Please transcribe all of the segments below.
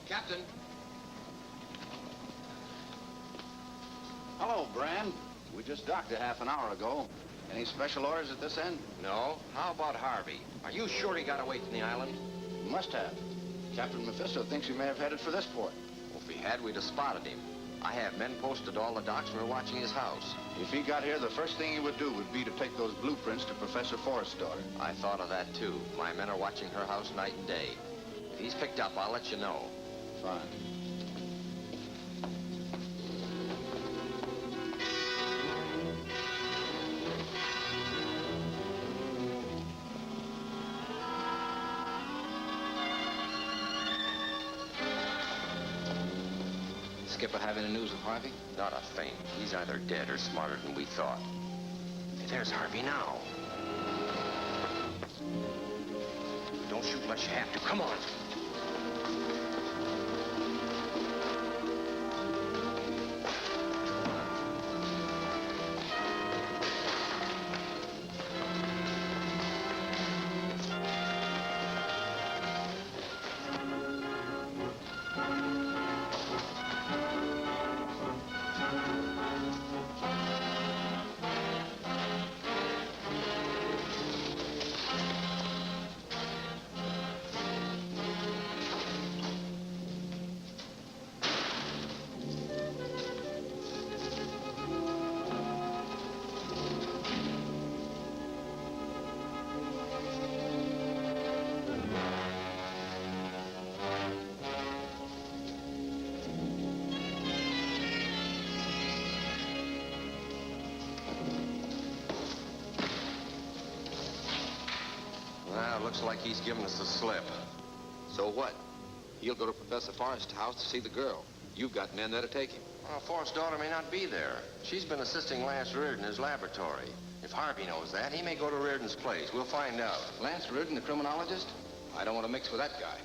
Captain. Hello, Brand. We just docked a half an hour ago. Any special orders at this end? No. How about Harvey? Are you sure he got away from the island? Must have. Captain Mephisto thinks he may have headed for this port. Well, if he had, we'd have spotted him. I have men posted to all the docks and we're watching his house. If he got here, the first thing he would do would be to take those blueprints to Professor Forrest's daughter. I thought of that, too. My men are watching her house night and day. If he's picked up, I'll let you know. Fine. Skipper have any news of Harvey? Not a thing. He's either dead or smarter than we thought. Hey, there's Harvey now. Don't shoot unless you have to. Come on. Looks like he's giving us the slip. So what? He'll go to Professor Forrest's house to see the girl. You've got men there to take him. Well, Forrest's daughter may not be there. She's been assisting Lance Reardon in his laboratory. If Harvey knows that, he may go to Reardon's place. We'll find out. Lance Reardon, the criminologist? I don't want to mix with that guy.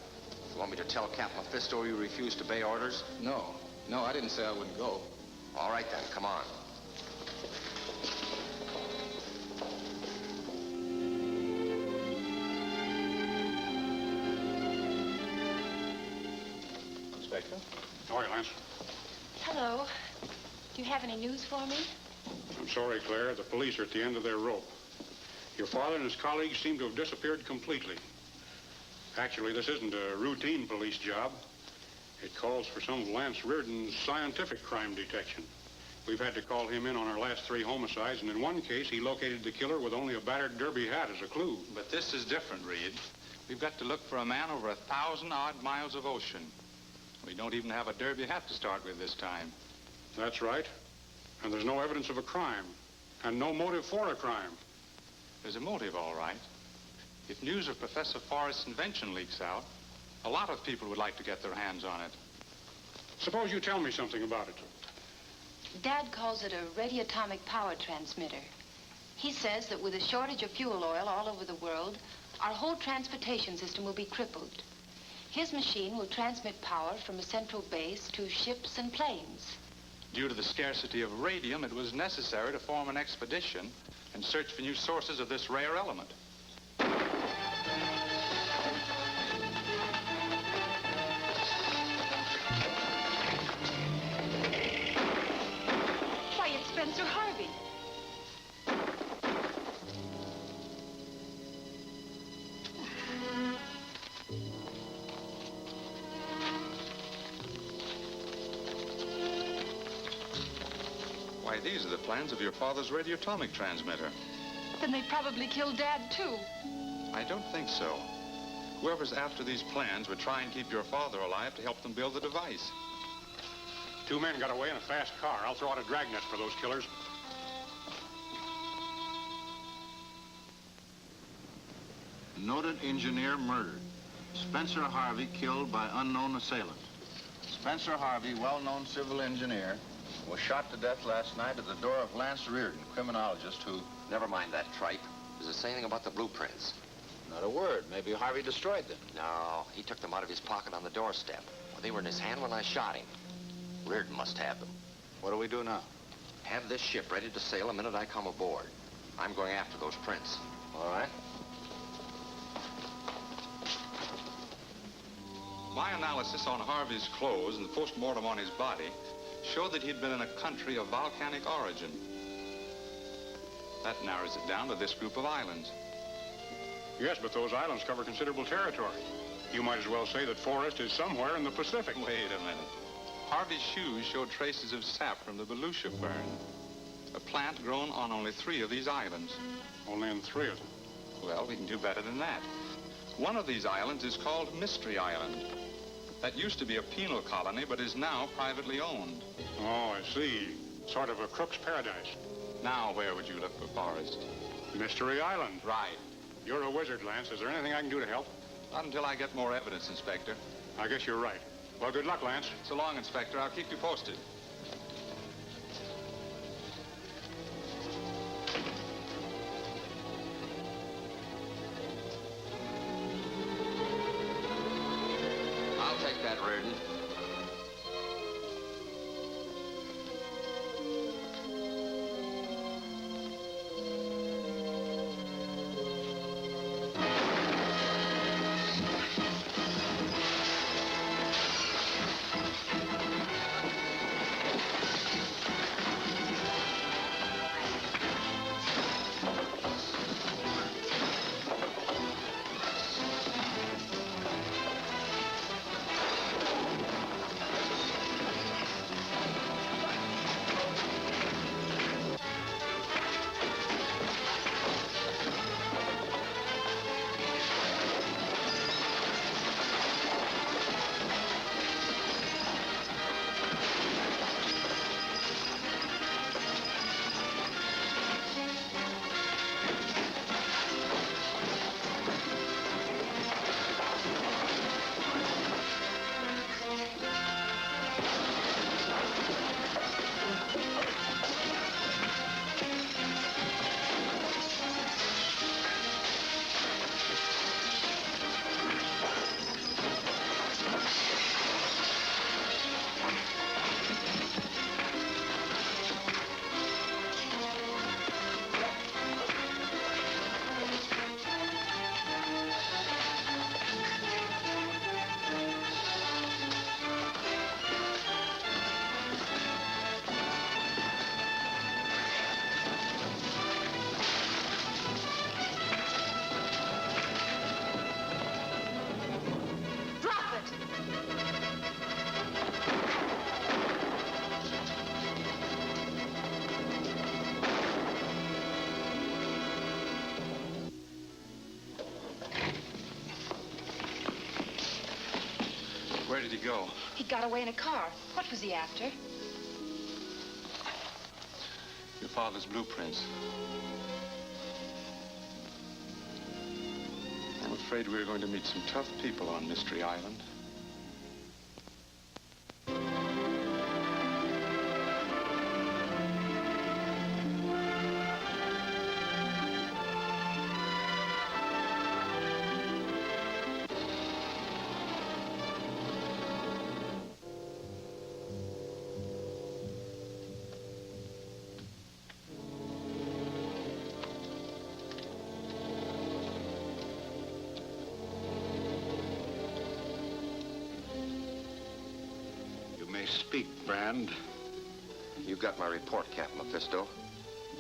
You want me to tell Captain Mephisto you refuse to obey orders? No, I didn't say I wouldn't go. All right, then. Come on. Inspector? How are you, Lance? Hello. Do you have any news for me? I'm sorry, Claire. The police are at the end of their rope. Your father and his colleagues seem to have disappeared completely. Actually, this isn't a routine police job. It calls for some of Lance Reardon's scientific crime detection. We've had to call him in on our last 3 homicides, and in one case, he located the killer with only a battered derby hat as a clue. But this is different, Reed. We've got to look for a man over 1,000-odd miles of ocean. We don't even have a derby hat to start with this time. That's right. And there's no evidence of a crime, and no motive for a crime. There's a motive, all right. If news of Professor Forrest's invention leaks out, a lot of people would like to get their hands on it. Suppose you tell me something about it. Dad calls it a radioatomic power transmitter. He says that with a shortage of fuel oil all over the world, our whole transportation system will be crippled. His machine will transmit power from a central base to ships and planes. Due to the scarcity of radium, it was necessary to form an expedition and search for new sources of this rare element. Why, it's Spencer Harvey. These are the plans of your father's radioatomic transmitter. Then they probably killed Dad, too. I don't think so. Whoever's after these plans would try and keep your father alive to help them build the device. 2 men got away in a fast car. I'll throw out a dragnet for those killers. Noted engineer murdered. Spencer Harvey killed by unknown assailant. Spencer Harvey, well-known civil engineer, was shot to death last night at the door of Lance Reardon, criminologist who... Never mind that tripe. Does it say anything about the blueprints? Not a word. Maybe Harvey destroyed them. No, he took them out of his pocket on the doorstep. Well, they were in his hand when I shot him. Reardon must have them. What do we do now? Have this ship ready to sail the minute I come aboard. I'm going after those prints. All right. My analysis on Harvey's clothes and the post-mortem on his body showed that he'd been in a country of volcanic origin. That narrows it down to this group of islands. Yes, but those islands cover considerable territory. You might as well say that Forrest is somewhere in the Pacific. Wait a minute. Harvey's shoes showed traces of sap from the Volusia fern, a plant grown on only 3 of these islands. Only in 3 of them. Well, we can do better than that. One of these islands is called Mystery Island. That used to be a penal colony, but is now privately owned. Oh, I see. Sort of a crook's paradise. Now, where would you look for Forrest? Mystery Island. Right. You're a wizard, Lance. Is there anything I can do to help? Not until I get more evidence, Inspector. I guess you're right. Well, good luck, Lance. So long, Inspector. I'll keep you posted. I'll take that, Reardon. Where did he go? He got away in a car. What was he after? Your father's blueprints. I'm afraid we're going to meet some tough people on Mystery Island. Speak, Brand. You got my report, Captain Mephisto.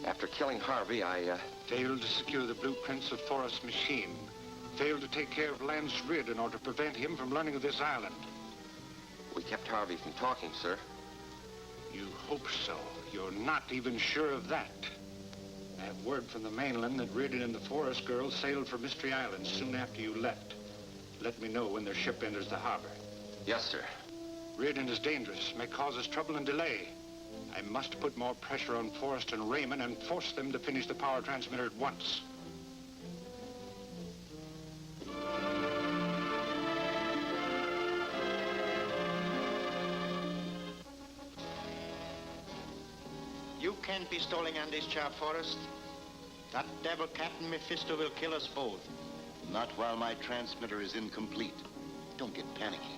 After killing Harvey, I, Failed to secure the blueprints of Forrest's machine. Failed to take care of Lance Reardon in order to prevent him from learning of this island. We kept Harvey from talking, sir. You hope so. You're not even sure of that. I have word from the mainland that Reardon and the Forest Girl sailed for Mystery Island soon after you left. Let me know when their ship enters the harbor. Yes, sir. Reardon is dangerous, may cause us trouble and delay. I must put more pressure on Forrest and Raymond and force them to finish the power transmitter at once. You can't be stalling on this job, Forrest. That devil Captain Mephisto will kill us both. Not while my transmitter is incomplete. Don't get panicky.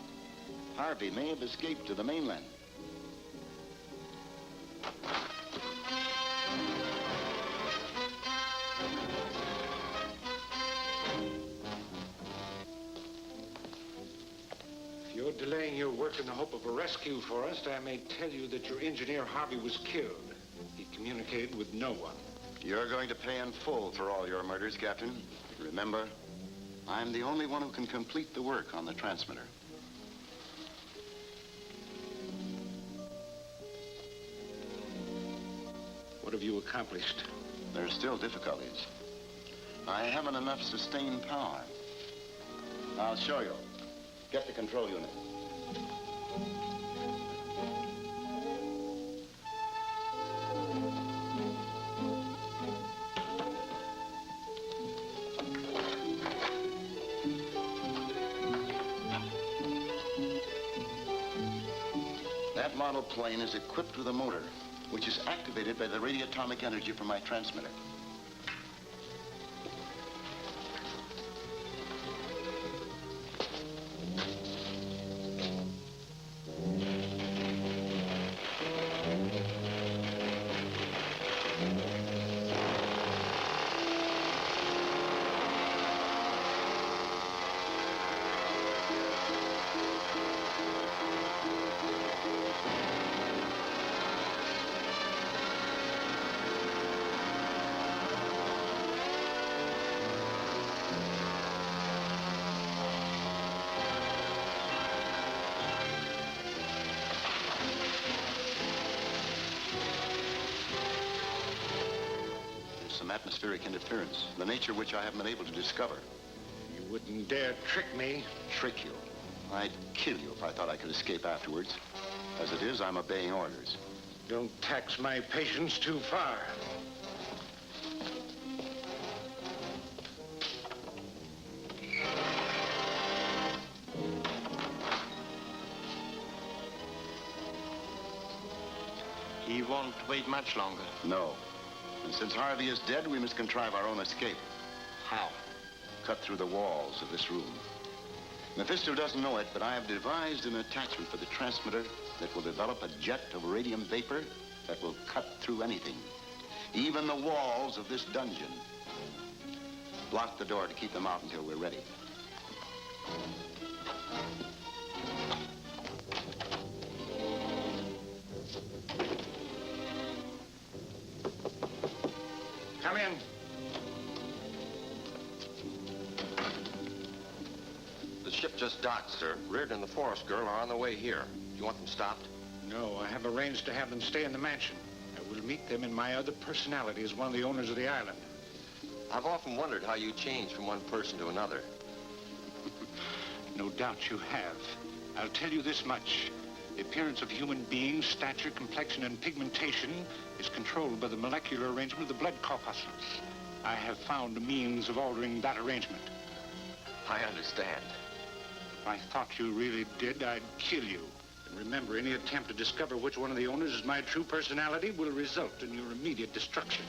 Harvey may have escaped to the mainland. If you're delaying your work in the hope of a rescue, Forrest, I may tell you that your engineer Harvey was killed. He communicated with no one. You're going to pay in full for all your murders, Captain. Remember, I'm the only one who can complete the work on the transmitter. What have you accomplished? There are still difficulties. I haven't enough sustained power. I'll show you. Get the control unit. That model plane is equipped with a motor, which is activated by the radioatomic energy from my transmitter. Some atmospheric interference, the nature of which I haven't been able to discover. You wouldn't dare trick me. Trick you? I'd kill you if I thought I could escape afterwards. As it is, I'm obeying orders. Don't tax my patience too far. He won't wait much longer. No. And since Harvey is dead, we must contrive our own escape. How? Cut through the walls of this room. Mephisto doesn't know it, but I have devised an attachment for the transmitter that will develop a jet of radium vapor that will cut through anything, even the walls of this dungeon. Block the door to keep them out until we're ready. Come in. The ship just docked, sir. Reardon and the Forest Girl are on the way here. Do you want them stopped? No, I have arranged to have them stay in the mansion. I will meet them in my other personality as one of the owners of the island. I've often wondered how you change from one person to another. No doubt you have. I'll tell you this much. The appearance of human beings, stature, complexion, and pigmentation is controlled by the molecular arrangement of the blood corpuscles. I have found a means of altering that arrangement. I understand. If I thought you really did, I'd kill you. And remember, any attempt to discover which one of the owners is my true personality will result in your immediate destruction.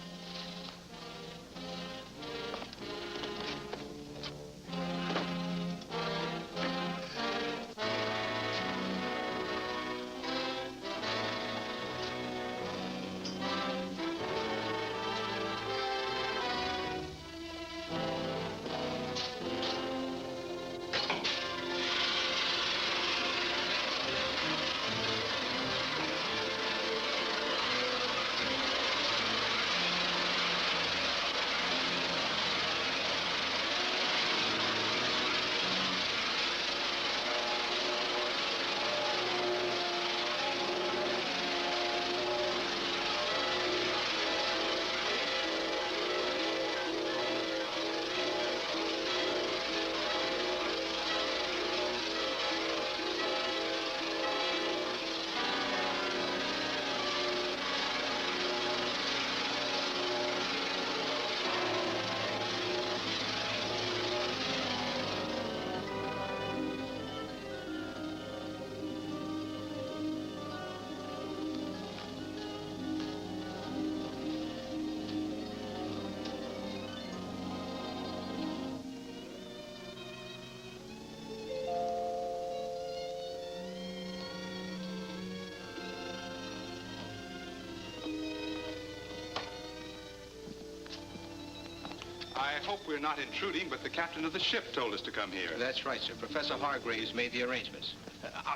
hope we're not intruding, but the captain of the ship told us to come here. That's right, sir. Professor Hargraves made the arrangements.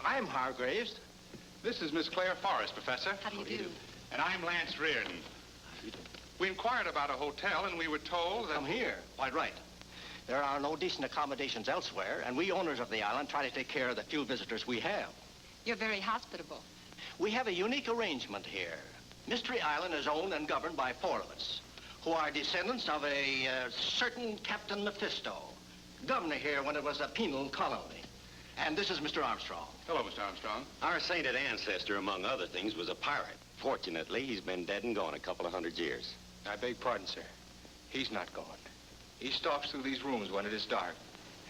I'm Hargraves. This is Miss Claire Forrest, Professor. How do you do? And I'm Lance Reardon. We inquired about a hotel, and we were told that... Come here. Quite right. There are no decent accommodations elsewhere, and we owners of the island try to take care of the few visitors we have. You're very hospitable. We have a unique arrangement here. Mystery Island is owned and governed by 4 of us, who are descendants of a certain Captain Mephisto, governor here when it was a penal colony. And this is Mr. Armstrong. Hello, Mr. Armstrong. Our sainted ancestor, among other things, was a pirate. Fortunately, he's been dead and gone a couple of 100 years. I beg pardon, sir. He's not gone. He stalks through these rooms when it is dark,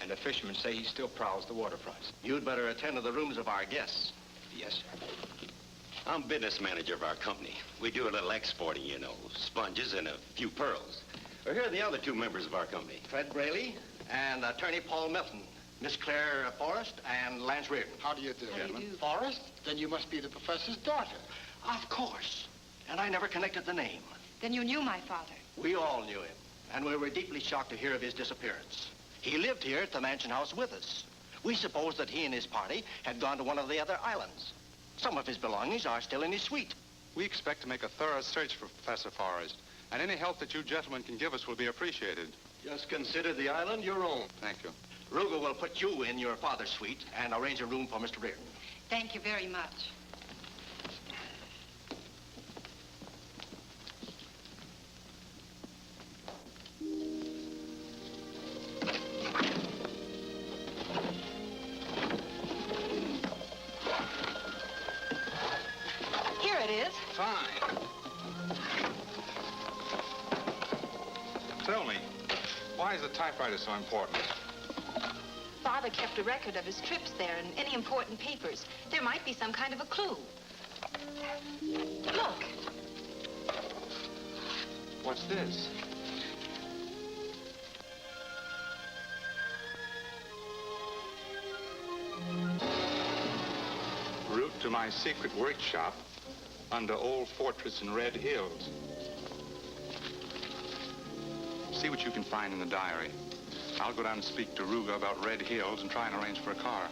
and the fishermen say he still prowls the waterfronts. You'd better attend to the rooms of our guests. Yes, sir. I'm business manager of our company. We do a little exporting, you know, sponges and a few pearls. Well, here are the other 2 members of our company. Fred Baylei and Attorney Paul Melton, Miss Claire Forrest and Lance Reardon. How do you do? How do you do? Forrest? Then you must be the professor's daughter. Of course. And I never connected the name. Then you knew my father. We all knew him, and we were deeply shocked to hear of his disappearance. He lived here at the mansion house with us. We supposed that he and his party had gone to one of the other islands. Some of his belongings are still in his suite. We expect to make a thorough search for Professor Forrest, and any help that you gentlemen can give us will be appreciated. Just consider the island your own. Thank you. Ruger will put you in your father's suite and arrange a room for Mr. Reardon. Thank you very much. Here it is. Fine. Tell me, why is the typewriter so important? Father kept a record of his trips there and any important papers. There might be some kind of a clue. Look. What's this? Route to my secret workshop under Old Fortress in Red Hills. See what you can find in the diary. I'll go down and speak to Ruga about Red Hills and try and arrange for a car.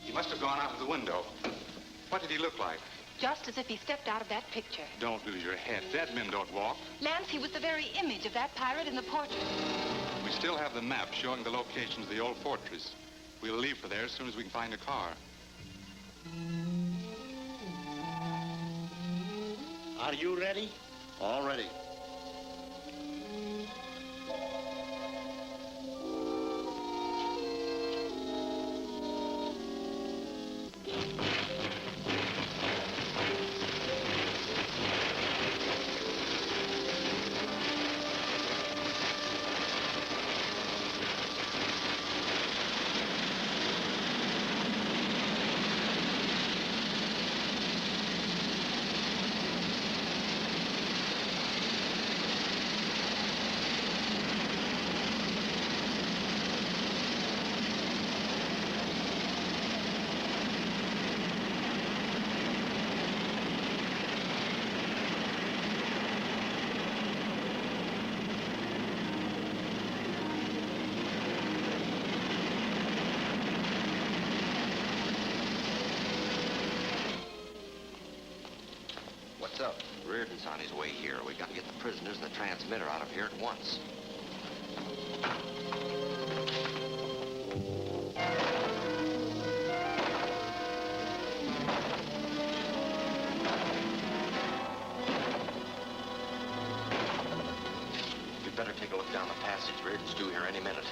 He must have gone out of the window. What did he look like? Just as if he stepped out of that picture. Don't lose your head. Dead men don't walk. Lance, he was the very image of that pirate in the portrait. We still have the map showing the locations of the old fortress. We'll leave for there as soon as we can find a car. Are you ready? All ready. What's up? Reardon's on his way here. We got to get the prisoners and the transmitter out of here at once. minute.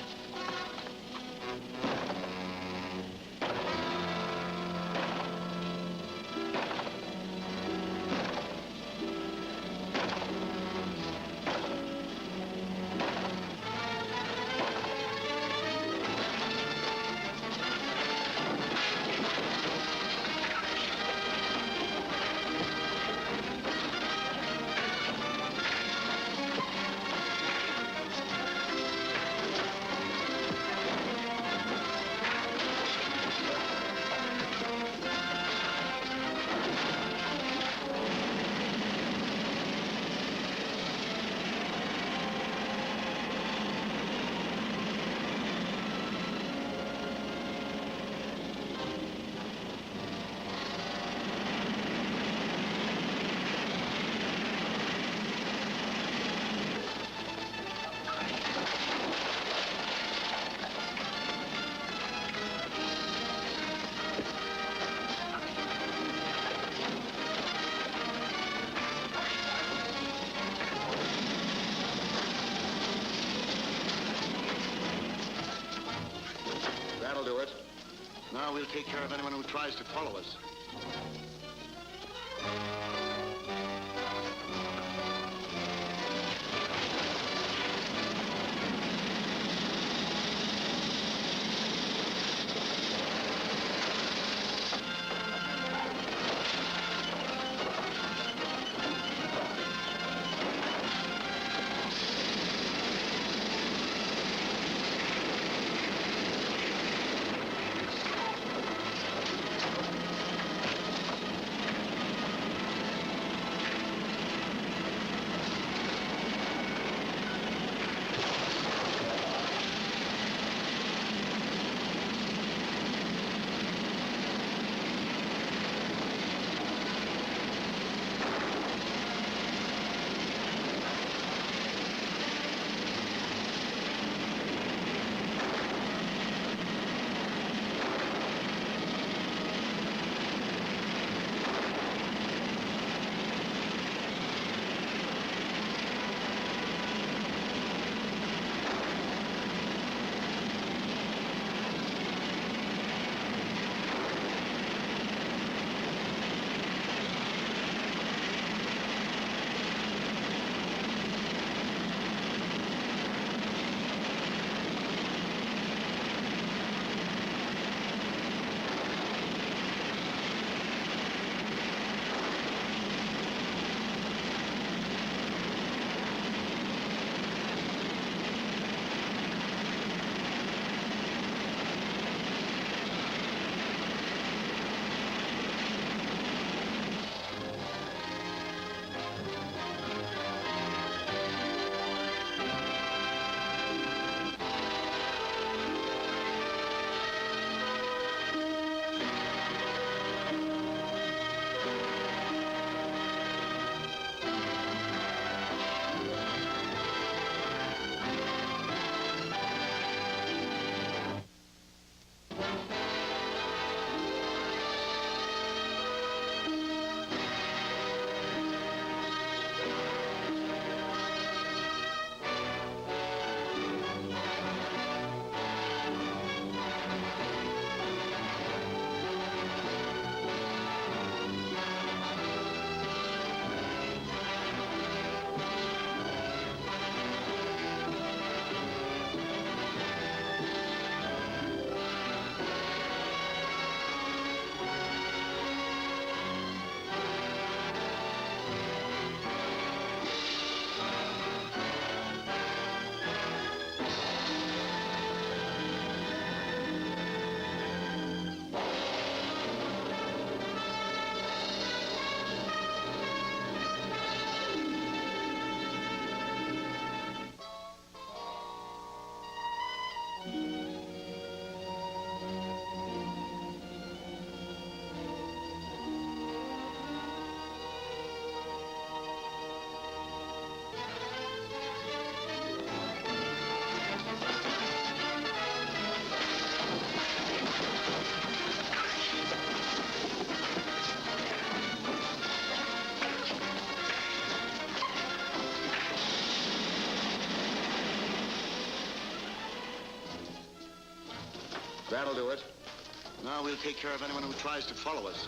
That'll do it. Now we'll take care of anyone who tries to follow us. That'll do it. Now we'll take care of anyone who tries to follow us.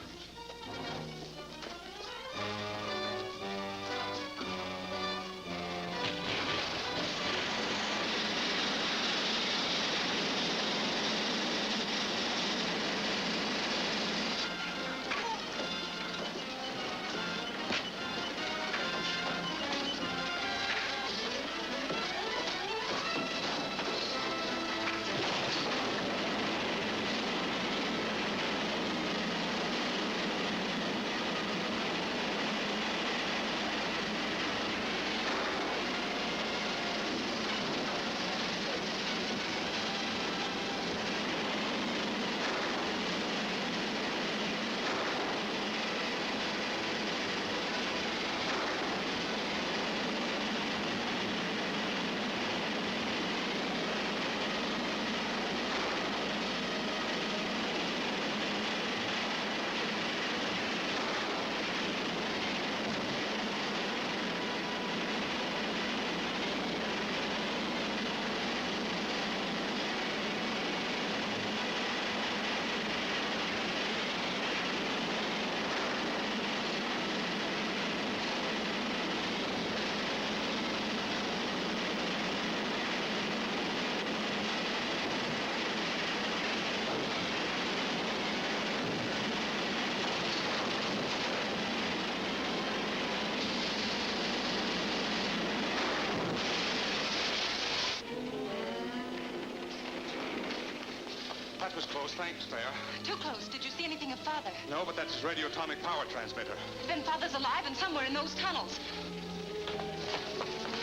That was close. Thanks, Claire. Too close. Did you see anything of Father? No, but that's his radioatomic power transmitter. Then Father's alive and somewhere in those tunnels.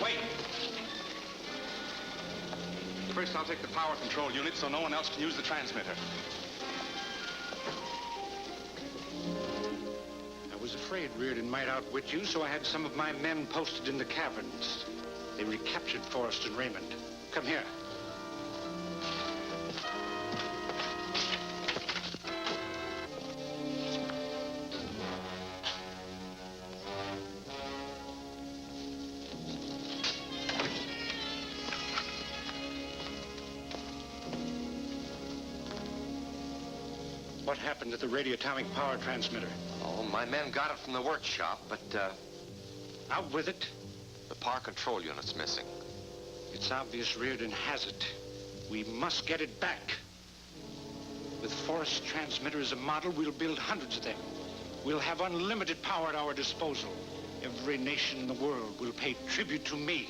Wait! First, I'll take the power control unit so no one else can use the transmitter. I was afraid Reardon might outwit you, so I had some of my men posted in the caverns. They recaptured Forrest and Raymond. Come here. What happened to the radioatomic power transmitter? Oh, my men got it from the workshop, but, Out with it. the power control unit's missing. It's obvious Reardon has it. We must get it back. With Forrest's transmitter as a model, we'll build hundreds of them. We'll have unlimited power at our disposal. Every nation in the world will pay tribute to me.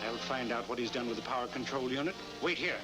I'll find out what he's done with the power control unit. Wait here.